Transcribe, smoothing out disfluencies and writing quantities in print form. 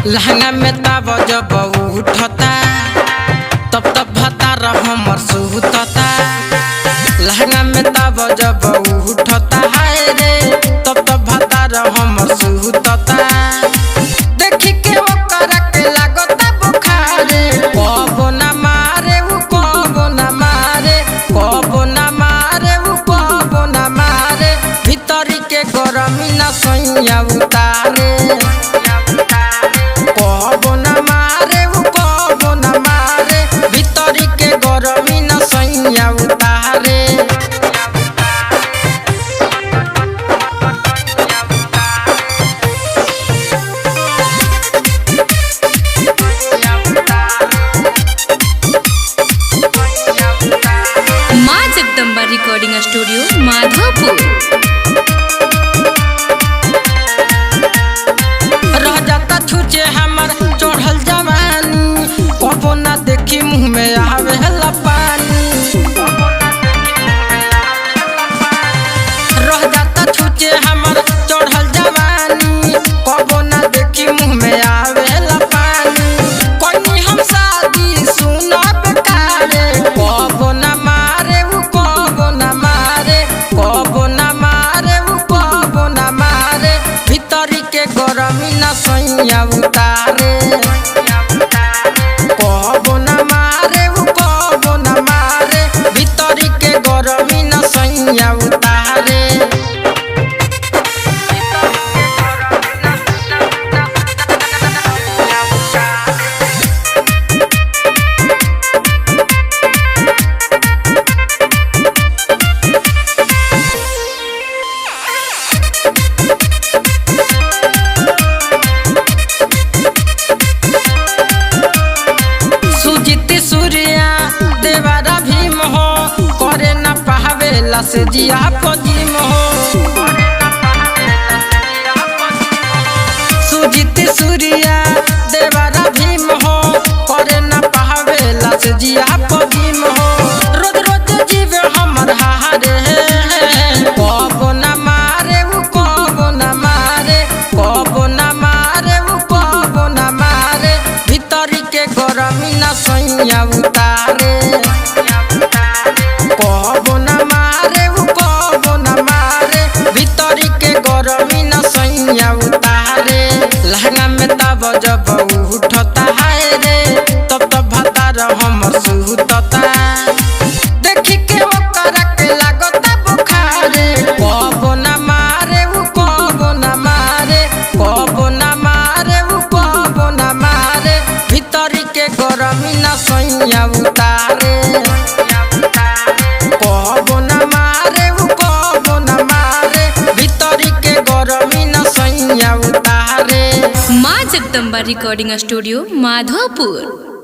लहंगा में तब जब उठता तब तब भतार हमर सुतता। लहंगा में तब जब उठता है रे तब तब भतार हमर सुतता। देखी के ओकर के लागता बुखार कबो न मारे उ कबो न मारे कबो न मारे उ कबो न मारे भीतरी के गरमी न सैया उतारे। कबो न मारे उ कबो न मारे भीतरी के गरमी न सैया उतारे। माँ जगदम्बा रिकॉर्डिंग स्टूडियो माधोपुर। रह जाता छुचे हमर चढ़ल जवानी कबो न देखी मुँह में आवे पानी। रह जाता छुचे हमर चढ़ल जवानी कबो न देखी मुँह में आवे पानी। कोई हम शादी सुना बेकारे कबो न मारे उ कबो न मारे कबो न मारे उ कबो न मारे भीतरी के गरमी न सैया उतारे। कबो न मारे उ कबो न मारे भीतरी के गरमी न सैया उतारे। सुजित सूर्या देवरा भीम हो करे न पावेला से जिया पजीम हो। सुजित सूर्या देवरा भीम हो करे न पावेला से जिया पजीम हो। रोज रोज जीव हमर हारे कबो न मारे उ कबो न मारे कबो न मारे उ कबो न मारे भीतरी के गरमी न सैया उतारे। कबो न मारे उ कबो न मारे भीतरी के गरमी न सैया उतारे। लहंगा में तब जब उठता है रे तब तब भतार हमर सुतता। देखी के ओकर के लागता बुखार कबो न मारे उ कबो न मारे कबो न मारे उ कबो न मारे भीतरी के गरमी न सैया उतारे। कबो न मारे उ कबो न मारे भीतरी के गरमी न सैया उतारे। माँ जगदम्बा रिकॉर्डिंग स्टूडियो माधोपुर।